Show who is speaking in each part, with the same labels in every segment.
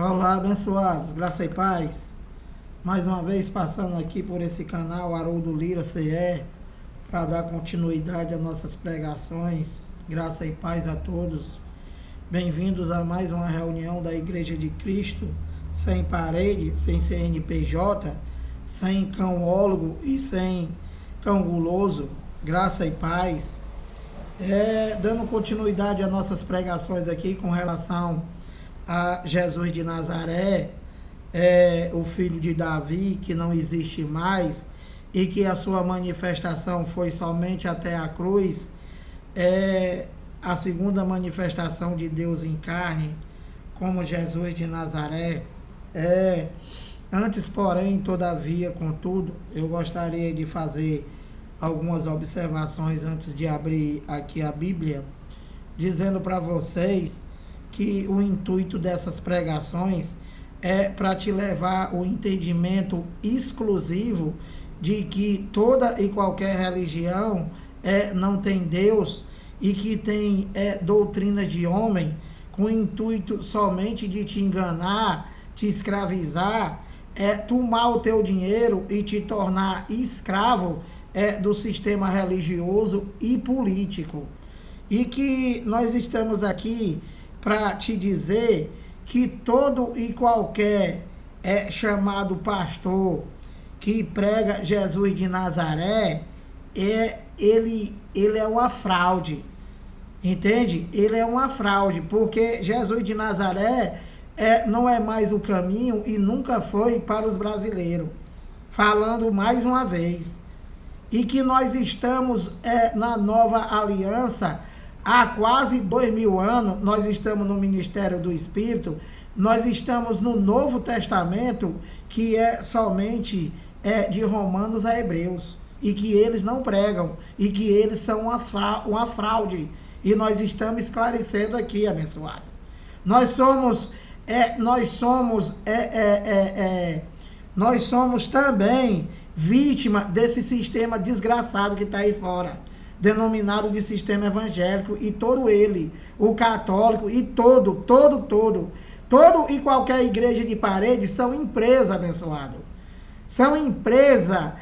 Speaker 1: Olá, abençoados, graça e paz. Mais uma vez passando aqui por esse canal Haroldo Lira CE para dar continuidade às nossas pregações. Graça e paz a todos. Bem-vindos a mais uma reunião da Igreja de Cristo, sem parede, sem CNPJ, sem cãoólogo e sem cão guloso. Graça e paz. Dando continuidade às nossas pregações aqui com relação a Jesus de Nazaré, o filho de Davi, que não existe mais e que a sua manifestação foi somente até a cruz, a segunda manifestação de Deus em carne, como Jesus de Nazaré. Antes, porém, todavia, contudo, eu gostaria de fazer algumas observações antes de abrir aqui a Bíblia, dizendo para vocês que o intuito dessas pregações é para te levar o entendimento exclusivo de que toda e qualquer religião não tem Deus e que tem doutrina de homem com o intuito somente de te enganar, te escravizar, tomar o teu dinheiro e te tornar escravo do sistema religioso e político. E que nós estamos aqui para te dizer que todo e qualquer chamado pastor que prega Jesus de Nazaré, ele é uma fraude, entende? Ele é uma fraude, porque Jesus de Nazaré não é mais o caminho e nunca foi para os brasileiros. Falando mais uma vez, e que nós estamos na nova aliança. Há quase 2000 anos, nós estamos no Ministério do Espírito, nós estamos no Novo Testamento, que é somente de Romanos a Hebreus, e que eles não pregam, e que eles são uma fraude, e nós estamos esclarecendo aqui, abençoado. Nós somos também vítima desse sistema desgraçado que está aí fora, denominado de sistema evangélico, e todo ele, o católico e todo e qualquer igreja de parede são empresa, abençoado. São empresa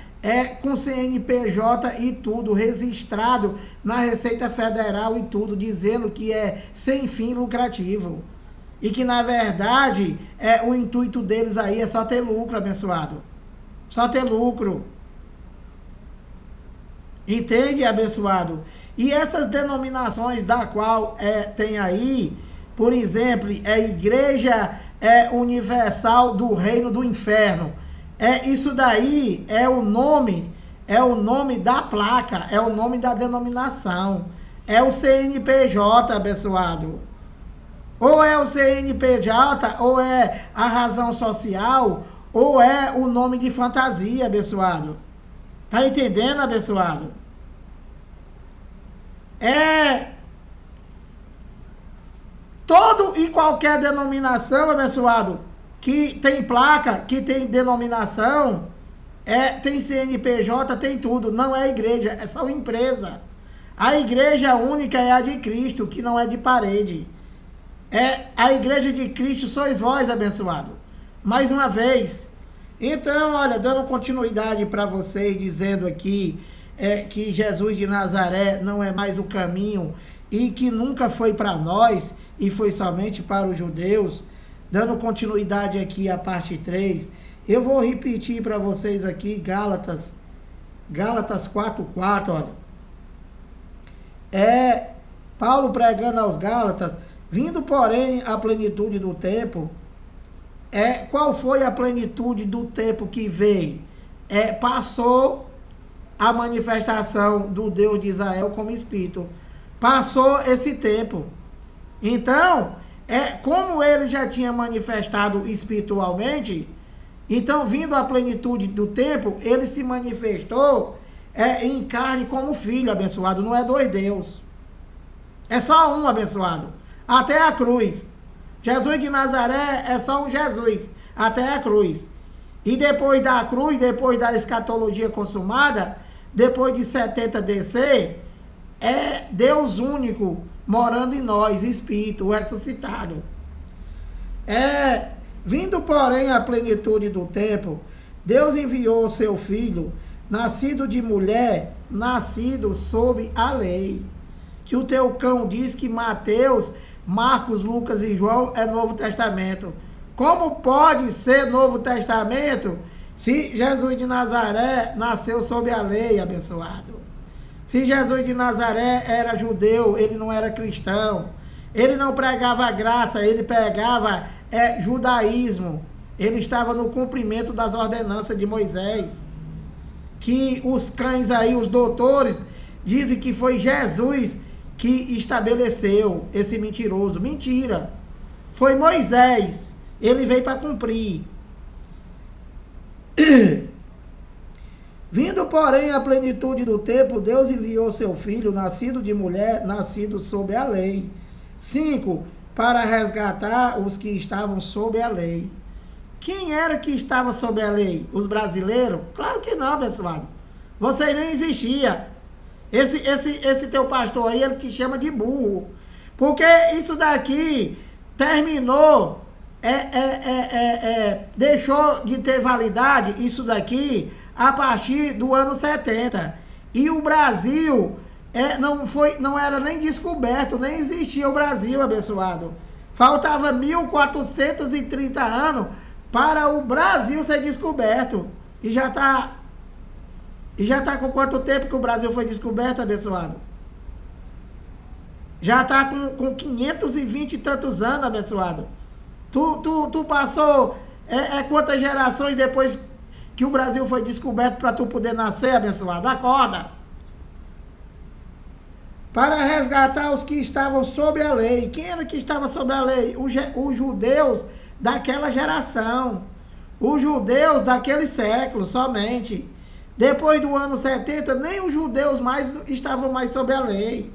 Speaker 1: com CNPJ e tudo, registrado na Receita Federal e tudo, dizendo que é sem fim lucrativo. E que, na verdade, o intuito deles aí é só ter lucro, abençoado. Só ter lucro. Entende, abençoado? E essas denominações da qual tem aí, por exemplo, Igreja Universal do Reino do Inferno. Isso daí é o nome da placa, é o nome da denominação. É o CNPJ, abençoado. Ou é o CNPJ, ou é a razão social, ou é o nome de fantasia, abençoado. Tá entendendo, abençoado? Todo e qualquer denominação, abençoado, que tem placa, que tem denominação, tem CNPJ, tem tudo. Não é igreja, é só empresa. A igreja única é a de Cristo, que não é de parede. A igreja de Cristo sois vós, abençoado. Mais uma vez. Então, olha, dando continuidade para vocês, dizendo aqui que Jesus de Nazaré não é mais o caminho e que nunca foi para nós e foi somente para os judeus. Dando continuidade aqui à parte 3, eu vou repetir para vocês aqui Gálatas 4:4, olha. Paulo pregando aos Gálatas, vindo, porém, a plenitude do tempo. Qual foi a plenitude do tempo que veio? Passou a manifestação do Deus de Israel como Espírito. Passou esse tempo. Então, como ele já tinha manifestado espiritualmente, então, vindo a plenitude do tempo, ele se manifestou em carne como filho, abençoado. Não é dois Deus. É só um, abençoado. Até a cruz. Jesus de Nazaré é só um Jesus, até a cruz. E depois da cruz, depois da escatologia consumada, depois de 70 DC, é Deus único morando em nós, Espírito ressuscitado. Vindo, porém, à plenitude do tempo, Deus enviou o seu filho, nascido de mulher, nascido sob a lei. Que o teu cão diz que Mateus, Marcos, Lucas e João é Novo Testamento. Como pode ser Novo Testamento se Jesus de Nazaré nasceu sob a lei, abençoado? Se Jesus de Nazaré era judeu, ele não era cristão. Ele não pregava graça, ele pregava judaísmo. Ele estava no cumprimento das ordenanças de Moisés. Que os cães aí, os doutores, dizem que foi Jesus que estabeleceu esse mentiroso. Mentira. Foi Moisés. Ele veio para cumprir. Vindo, porém, à plenitude do tempo, Deus enviou seu filho, nascido de mulher, nascido sob a lei. 5. Para resgatar os que estavam sob a lei. Quem era que estava sob a lei? Os brasileiros? Claro que não, pessoal. Você nem existia. Esse teu pastor aí, ele te chama de burro. Porque isso daqui terminou, deixou de ter validade, isso daqui, a partir do ano 70. E o Brasil não era nem descoberto, nem existia o Brasil, abençoado. Faltava 1430 anos para o Brasil ser descoberto. E já está com quanto tempo que o Brasil foi descoberto, abençoado? Já está com 520 e tantos anos, abençoado. Tu passou quantas gerações depois que o Brasil foi descoberto para tu poder nascer, abençoado? Acorda! Para resgatar os que estavam sob a lei. Quem era que estava sob a lei? Os judeus daquela geração. Os judeus daquele século somente. Depois do ano 70, nem os judeus estavam mais sob a lei.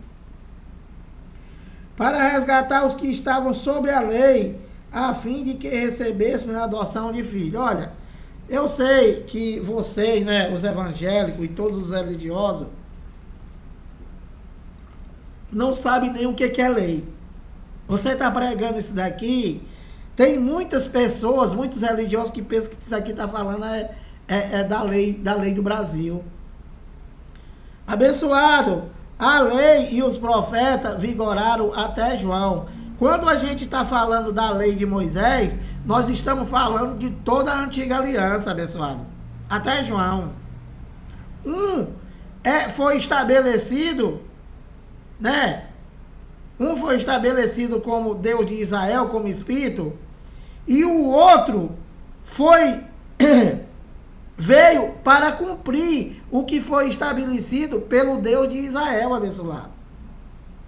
Speaker 1: Para resgatar os que estavam sob a lei, a fim de que recebêssemos a adoção de filho. Olha, eu sei que vocês, né, os evangélicos e todos os religiosos, não sabem nem o que é lei. Você está pregando isso daqui, tem muitas pessoas, muitos religiosos que pensam que isso aqui está falando da lei do Brasil. Abençoado, a lei e os profetas vigoraram até João. Quando a gente está falando da lei de Moisés, nós estamos falando de toda a antiga aliança, abençoado. Até João. Foi estabelecido, né? Um foi estabelecido como Deus de Israel, como Espírito, e o outro veio para cumprir o que foi estabelecido pelo Deus de Israel, abençoado,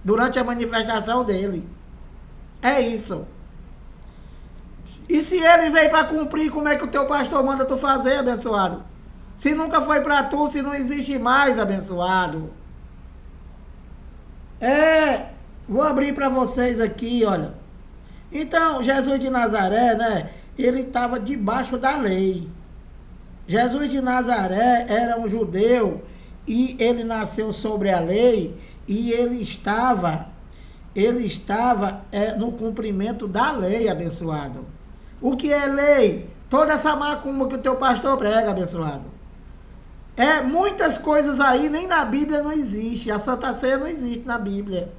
Speaker 1: durante a manifestação dele. É isso. E se ele veio para cumprir, como é que o teu pastor manda tu fazer, abençoado? Se nunca foi para tu, se não existe mais, abençoado. Vou abrir para vocês aqui, olha. Então, Jesus de Nazaré, né? Ele estava debaixo da lei. Jesus de Nazaré era um judeu e ele nasceu sobre a lei e ele estava no cumprimento da lei, abençoado. O que é lei? Toda essa macumba que o teu pastor prega, abençoado. Muitas coisas aí, nem na Bíblia não existe. A Santa Ceia não existe na Bíblia.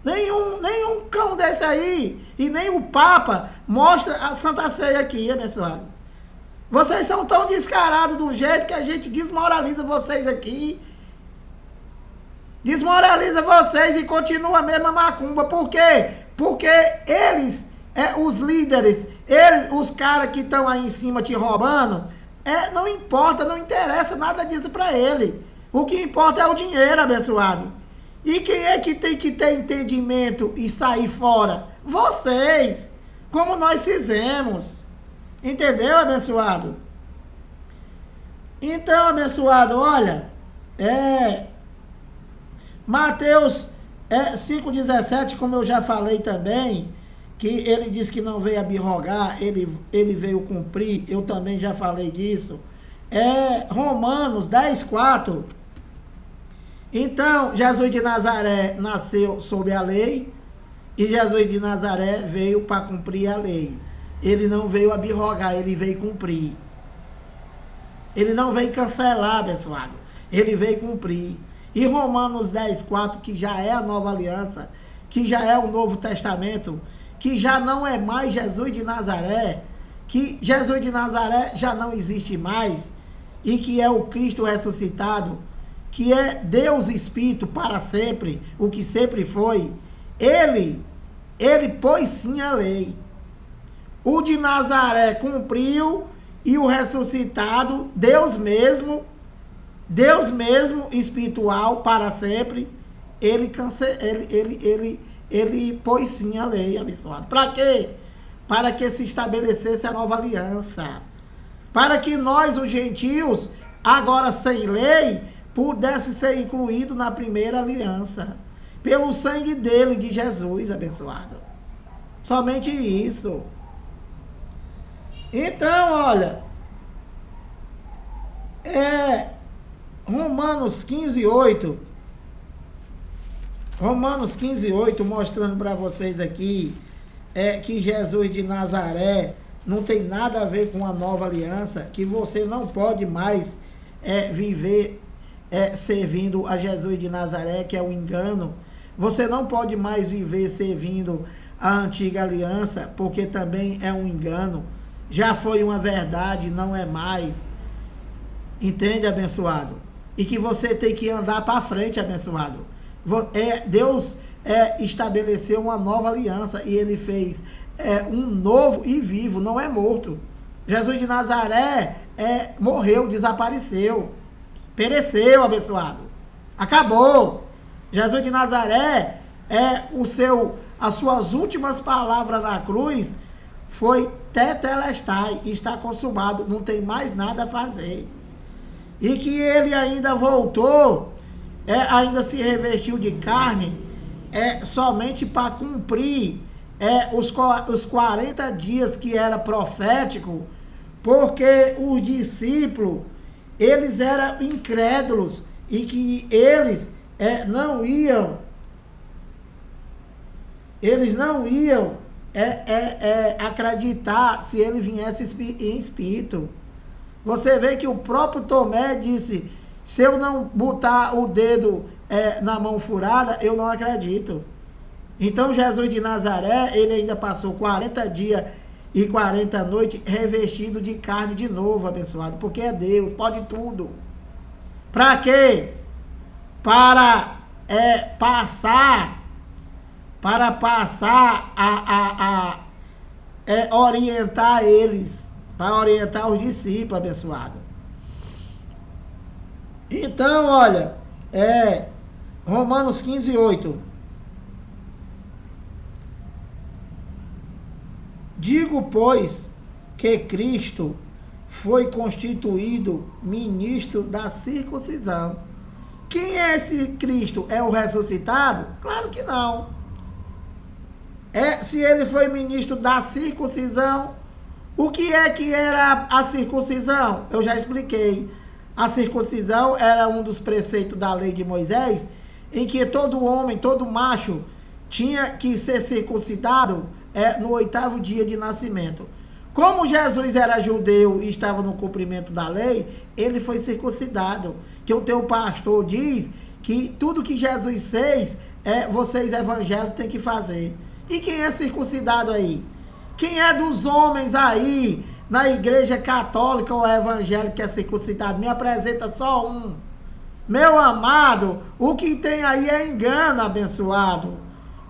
Speaker 1: Nenhum cão desse aí, e nem o Papa, mostra a Santa Ceia aqui, abençoado. Vocês são tão descarados do jeito que a gente desmoraliza vocês aqui. Desmoraliza vocês e continua a mesma macumba. Por quê? Porque eles, os líderes, os caras que estão aí em cima te roubando, não importa, não interessa nada disso para ele. O que importa é o dinheiro, abençoado. E quem é que tem que ter entendimento e sair fora? Vocês, como nós fizemos. Entendeu, abençoado? Então, abençoado, olha, Mateus 5,17, como eu já falei também, que ele diz que não veio abirrogar, ele veio cumprir, eu também já falei disso. Romanos 10,4. Então, Jesus de Nazaré nasceu sob a lei, e Jesus de Nazaré veio para cumprir a lei. ele não veio abrogar, ele veio cumprir. Ele não veio cancelar, abençoado. Ele veio cumprir. E Romanos 10:4, que já é a nova aliança, que já é o Novo Testamento, que já não é mais Jesus de Nazaré, que Jesus de Nazaré já não existe mais, e que é o Cristo ressuscitado, que é Deus Espírito para sempre, o que sempre foi. Ele pôs sim a lei. O de Nazaré cumpriu, e o ressuscitado, Deus mesmo, espiritual para sempre, ele pôs sim a lei, abençoado. Para quê? Para que se estabelecesse a nova aliança. Para que nós, os gentios, agora sem lei, pudesse ser incluído na primeira aliança. Pelo sangue dele, de Jesus, abençoado. Somente isso. Então, olha, Romanos 15:8, mostrando para vocês aqui, que Jesus de Nazaré não tem nada a ver com a nova aliança, que você não pode mais viver servindo a Jesus de Nazaré, que é um engano. Você não pode mais viver servindo a antiga aliança, porque também é um engano. Já foi uma verdade, não é mais. Entende, abençoado? E que você tem que andar para frente, abençoado. Deus estabeleceu uma nova aliança e ele fez um novo e vivo, não é morto. Jesus de Nazaré morreu, desapareceu, pereceu, abençoado. Acabou. Jesus de Nazaré as suas últimas palavras na cruz foi tetelestai, está consumado, não tem mais nada a fazer. E que ele ainda voltou, ainda se revestiu de carne, somente para cumprir os 40 dias que era profético, porque os discípulos, eles eram incrédulos, e que eles não iam acreditar se ele viesse em espírito. Você vê que o próprio Tomé disse: se eu não botar o dedo na mão furada, eu não acredito. Então Jesus de Nazaré, ele ainda passou 40 dias e 40 noites revestido de carne de novo, abençoado, porque é Deus, pode tudo. Para quê? Para passar a orientar eles, para orientar os discípulos, abençoado. Então, olha, Romanos 15:8. Digo, pois, que Cristo foi constituído ministro da circuncisão. Quem é esse Cristo? É o ressuscitado? Claro que não. Se ele foi ministro da circuncisão, o que era a circuncisão? Eu já expliquei. A circuncisão era um dos preceitos da lei de Moisés, em que todo homem, todo macho, tinha que ser circuncidado no 8º dia de nascimento. Como Jesus era judeu e estava no cumprimento da lei, ele foi circuncidado. Que o teu pastor diz que tudo que Jesus fez, vocês evangélicos têm que fazer. E quem é circuncidado aí? Quem é dos homens aí, na igreja católica ou evangélica, que é circuncidado? Me apresenta só um. Meu amado, o que tem aí é engano, abençoado.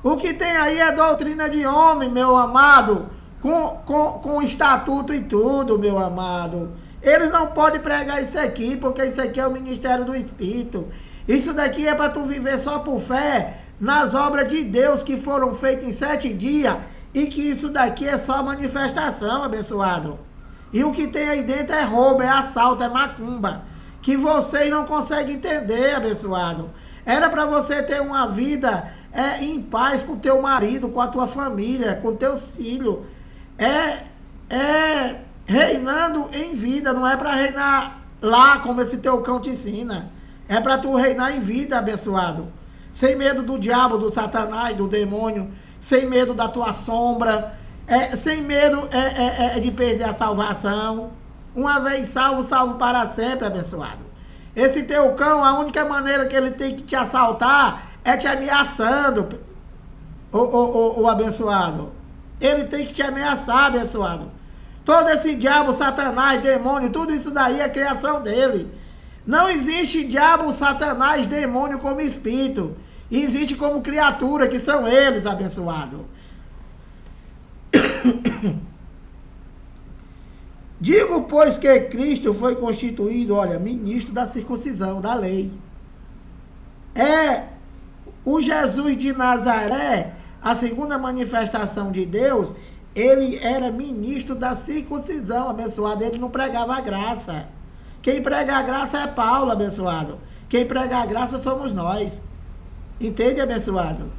Speaker 1: O que tem aí é doutrina de homem, meu amado, com estatuto e tudo, meu amado. Eles não podem pregar isso aqui, porque isso aqui é o ministério do Espírito. Isso daqui é para tu viver só por fé nas obras de Deus que foram feitas em 7 dias, e que isso daqui é só manifestação, abençoado. E o que tem aí dentro é roubo, é assalto, é macumba, que vocês não conseguem entender, abençoado. Era para você ter uma vida em paz com teu marido, com a tua família, com teus filhos, reinando em vida, não é para reinar lá como esse teu cão te ensina. É para tu reinar em vida, abençoado. Sem medo do diabo, do satanás, do demônio, sem medo da tua sombra, sem medo de perder a salvação. Uma vez salvo, salvo para sempre, abençoado. Esse teu cão, a única maneira que ele tem que te assaltar é te ameaçando, o abençoado. Ele tem que te ameaçar, abençoado. Todo esse diabo, satanás, demônio, tudo isso daí é criação dele. Não existe diabo, satanás, demônio como espírito. Existe como criatura, que são eles, abençoado. Digo, pois, que Cristo foi constituído, olha, ministro da circuncisão, da lei. O Jesus de Nazaré, a segunda manifestação de Deus, ele era ministro da circuncisão, abençoado. Ele não pregava a graça. Quem prega a graça é Paulo, abençoado. Quem prega a graça somos nós. Entende, abençoado?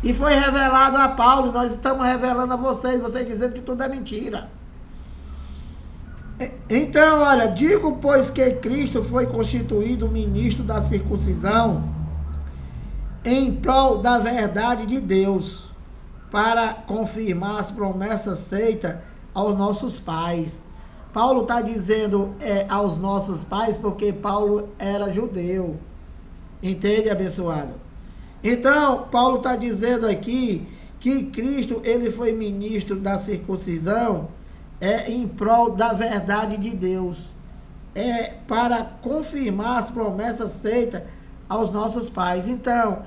Speaker 1: E foi revelado a Paulo, nós estamos revelando a vocês dizendo que tudo é mentira. Então, olha, digo, pois, que Cristo foi constituído ministro da circuncisão em prol da verdade de Deus, para confirmar as promessas feitas aos nossos pais. Paulo está dizendo aos nossos pais, porque Paulo era judeu. Entende, abençoado? Então, Paulo está dizendo aqui que Cristo, ele foi ministro da circuncisão em prol da verdade de Deus, para confirmar as promessas feitas aos nossos pais. Então,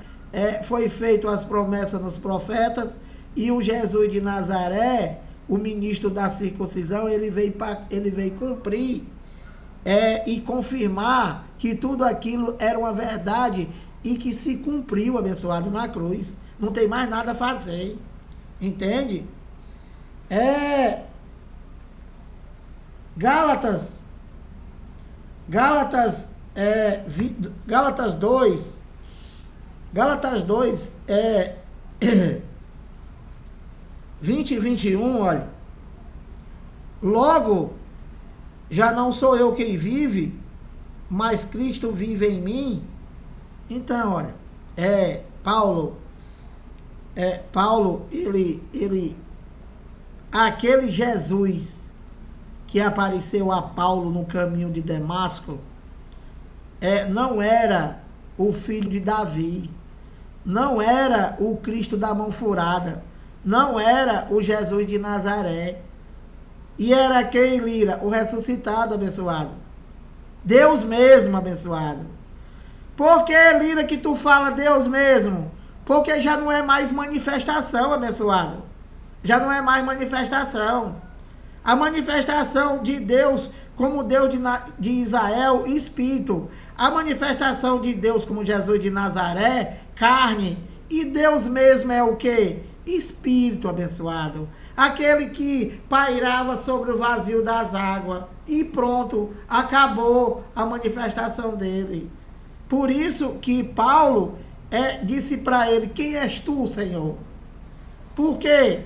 Speaker 1: foi feito as promessas nos profetas, e o Jesus de Nazaré, o ministro da circuncisão, ele veio cumprir e confirmar que tudo aquilo era uma verdade e que se cumpriu, abençoado, na cruz. Não tem mais nada a fazer. Entende? Gálatas 2, 20 e 21, olha. Logo, já não sou eu quem vive, mas Cristo vive em mim. Então, olha, Paulo, aquele Jesus que apareceu a Paulo no caminho de Damasco, não era o filho de Davi, não era o Cristo da mão furada, não era o Jesus de Nazaré. E era quem, Lira? O ressuscitado, abençoado. Deus mesmo, abençoado. Por que, Lira, que tu fala Deus mesmo? Porque já não é mais manifestação, abençoado. Já não é mais manifestação. A manifestação de Deus como Deus de Israel, Espírito. A manifestação de Deus como Jesus de Nazaré, carne. E Deus mesmo é o quê? Espírito, abençoado. Aquele que pairava sobre o vazio das águas. E pronto, acabou a manifestação dele. Por isso que Paulo disse para ele: quem és tu, Senhor? Por quê?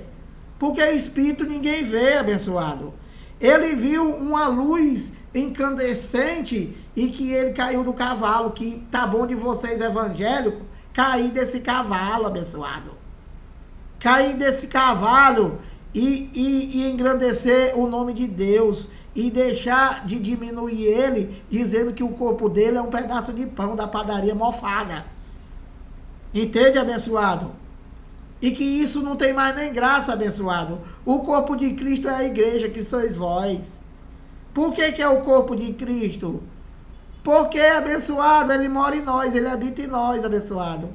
Speaker 1: Porque Espírito ninguém vê, abençoado. Ele viu uma luz incandescente e que ele caiu do cavalo. Que tá bom de vocês evangélicos cair desse cavalo, abençoado. Cair desse cavalo e engrandecer o nome de Deus e deixar de diminuir ele, dizendo que o corpo dele é um pedaço de pão da padaria mofada. Entende, abençoado? E que isso não tem mais nem graça, abençoado. O corpo de Cristo é a igreja, que sois vós. Por que é o corpo de Cristo? Porque, abençoado, ele mora em nós, ele habita em nós, abençoado.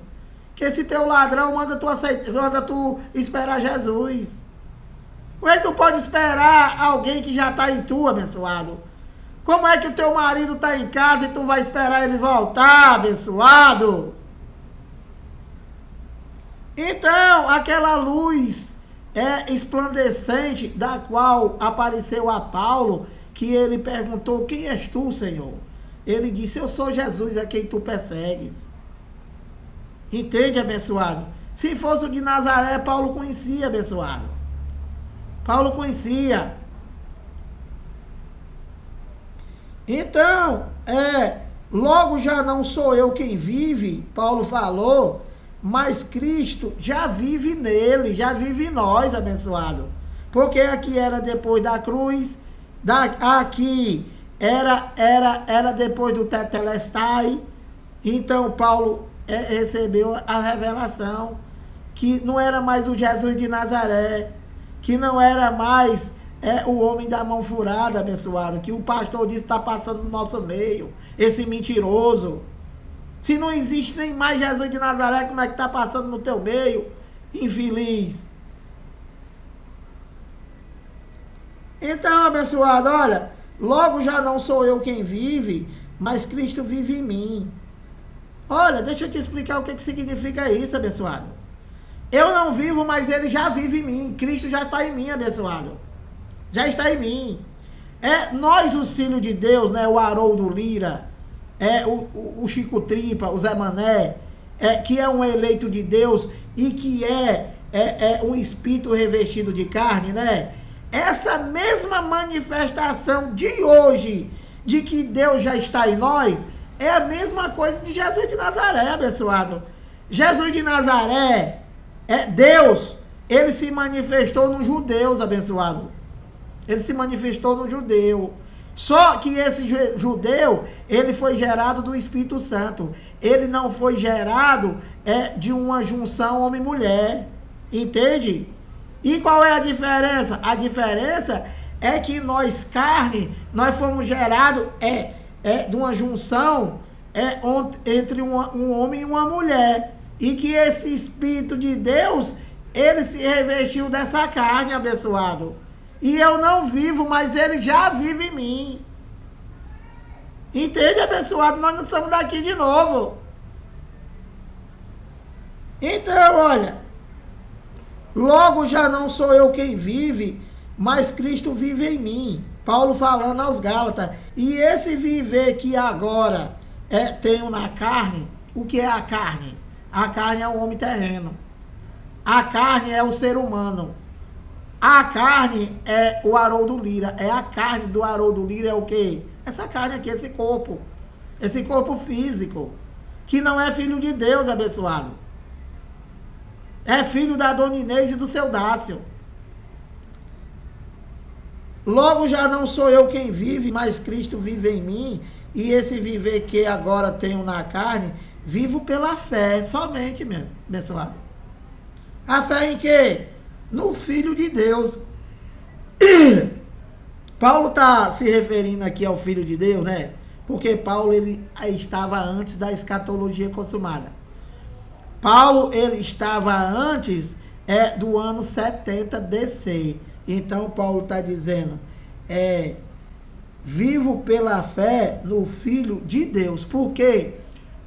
Speaker 1: Que esse teu ladrão manda tu esperar Jesus. Como é que tu pode esperar alguém que já está em tu, abençoado? Como é que o teu marido está em casa e tu vai esperar ele voltar, abençoado? Então, aquela luz esplandecente da qual apareceu a Paulo, que ele perguntou: quem és tu, Senhor? Ele disse: eu sou Jesus, a quem tu persegues. Entende, abençoado? Se fosse o de Nazaré, Paulo conhecia, abençoado. Paulo conhecia. Então, logo já não sou eu quem vive, Paulo falou, mas Cristo já vive nele, já vive em nós, abençoado. Porque aqui era depois da cruz, aqui era depois do Tetelestai. Então Paulo recebeu a revelação que não era mais o Jesus de Nazaré, que não era mais o homem da mão furada, abençoado, que o pastor disse que está passando no nosso meio, esse mentiroso. Se não existe nem mais Jesus de Nazaré, como é que está passando no teu meio, infeliz? Então, abençoado, olha, logo já não sou eu quem vive, mas Cristo vive em mim. Olha, deixa eu te explicar o que significa isso, abençoado. Eu não vivo, mas ele já vive em mim. Cristo já está em mim, abençoado. Já está em mim. Nós, os filhos de Deus, né, o Haroldo Lira, o Chico Tripa, o Zé Mané, que é um eleito de Deus e que é um espírito revestido de carne, né? Essa mesma manifestação de hoje, de que Deus já está em nós, é a mesma coisa de Jesus de Nazaré, abençoado. Jesus de Nazaré, Deus, ele se manifestou nos judeus, abençoado. Ele se manifestou no judeu. Só que esse judeu, ele foi gerado do Espírito Santo. Ele não foi gerado de uma junção homem-mulher. Entende? E qual é a diferença? A diferença é que nós, carne, nós fomos gerados de uma junção entre um homem e uma mulher. E que esse Espírito de Deus, ele se revestiu dessa carne, abençoado. E eu não vivo, mas ele já vive em mim. Entende, abençoado? Nós não estamos daqui de novo. Então, olha, logo já não sou eu quem vive, mas Cristo vive em mim. Paulo falando aos Gálatas. E esse viver que agora tenho na carne, o que é a carne? A carne é o homem terreno. A carne é o ser humano. A carne é o Haroldo Lira. A carne do Haroldo Lira é o quê? Essa carne aqui, esse corpo. Esse corpo físico. Que não é filho de Deus, abençoado. É filho da Dona Inês e do seu Dácio. Logo já não sou eu quem vive, mas Cristo vive em mim. E esse viver que agora tenho na carne, vivo pela fé, somente, meu abençoado. A fé em quê? No Filho de Deus. Paulo está se referindo aqui ao Filho de Deus, né? Porque Paulo, ele estava antes da escatologia consumada. Paulo, ele estava antes do ano 70 DC. Então, Paulo está dizendo, vivo pela fé no Filho de Deus. Por quê?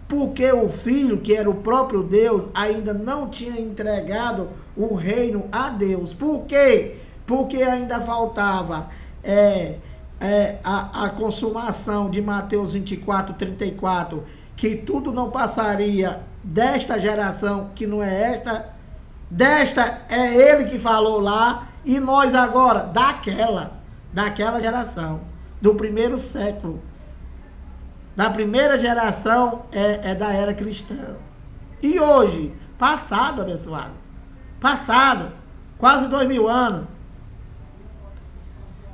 Speaker 1: Porque o Filho, que era o próprio Deus, ainda não tinha entregado o reino a Deus. Por quê? Porque ainda faltava a consumação de Mateus 24, 34, que tudo não passaria desta geração, que não é esta. Desta é ele que falou lá, e nós agora, daquela geração, do primeiro século. Da primeira geração da era cristã. E hoje, passado, abençoado. Passado, quase 2000 anos.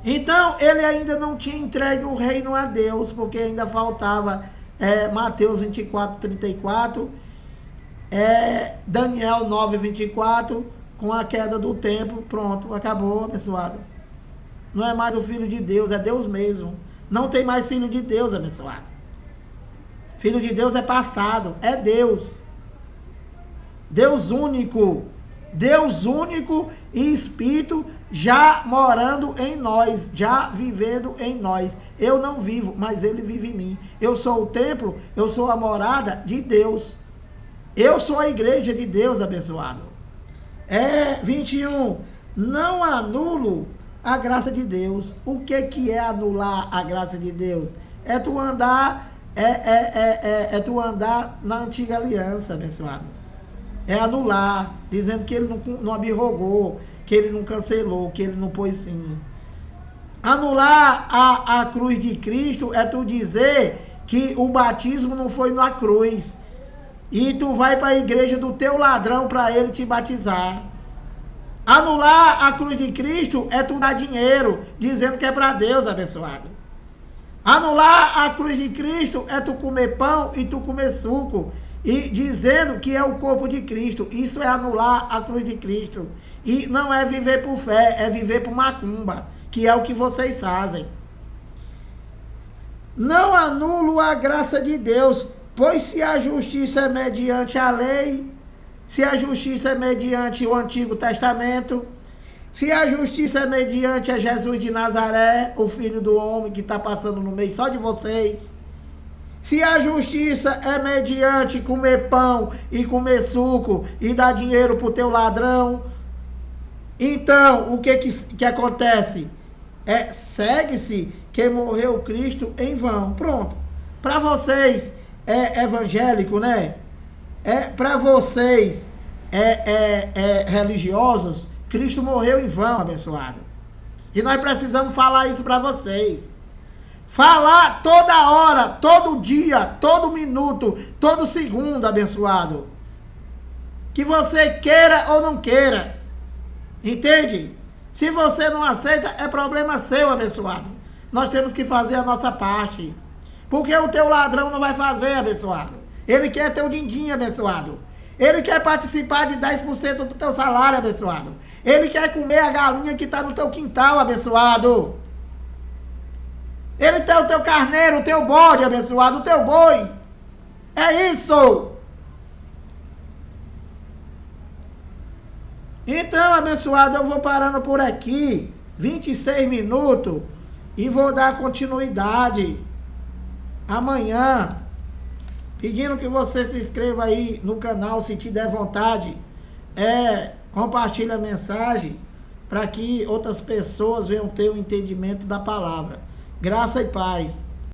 Speaker 1: Então, ele ainda não tinha entregue o reino a Deus, porque ainda faltava Mateus 24, 34, Daniel 9, 24, com a queda do templo, pronto, acabou, abençoado. Não é mais o Filho de Deus, é Deus mesmo. Não tem mais Filho de Deus, abençoado. Filho de Deus é passado, é Deus. Deus único e Espírito já morando em nós, já vivendo em nós. Eu não vivo, mas ele vive em mim. Eu sou o templo, eu sou a morada de Deus. Eu sou a igreja de Deus, abençoado. 21. Não anulo a graça de Deus. O que é anular a graça de Deus? É tu andar tu andar na antiga aliança, abençoado. É anular, dizendo que ele não abrogou, que ele não cancelou, que ele não pôs sim. Anular a cruz de Cristo é tu dizer que o batismo não foi na cruz. E tu vai para a igreja do teu ladrão para ele te batizar. Anular a cruz de Cristo é tu dar dinheiro, dizendo que é para Deus, abençoado. Anular a cruz de Cristo é tu comer pão e tu comer suco, e dizendo que é o corpo de Cristo. Isso é anular a cruz de Cristo. E não é viver por fé, é viver por macumba, que é o que vocês fazem. Não anulo a graça de Deus, pois se a justiça é mediante a lei, se a justiça é mediante o Antigo Testamento, se a justiça é mediante a Jesus de Nazaré, o Filho do Homem que está passando no meio só de vocês, se a justiça é mediante comer pão e comer suco e dar dinheiro para o teu ladrão, então o que acontece? Segue-se que morreu Cristo em vão. Pronto. Para vocês é evangélico, né? Para vocês religiosos, Cristo morreu em vão, abençoado. E nós precisamos falar isso para vocês. Falar toda hora, todo dia, todo minuto, todo segundo, abençoado. Que você queira ou não queira. Entende? Se você não aceita, é problema seu, abençoado. Nós temos que fazer a nossa parte. Porque o teu ladrão não vai fazer, abençoado. Ele quer teu din-din, abençoado. Ele quer participar de 10% do teu salário, abençoado. Ele quer comer a galinha que está no teu quintal, abençoado. Ele tem o teu carneiro, o teu bode, abençoado, o teu boi. É isso. Então, abençoado, eu vou parando por aqui. 26 minutos. E vou dar continuidade amanhã. Pedindo que você se inscreva aí no canal, se te der vontade. Compartilha a mensagem para que outras pessoas venham ter o entendimento da palavra. Graça e paz.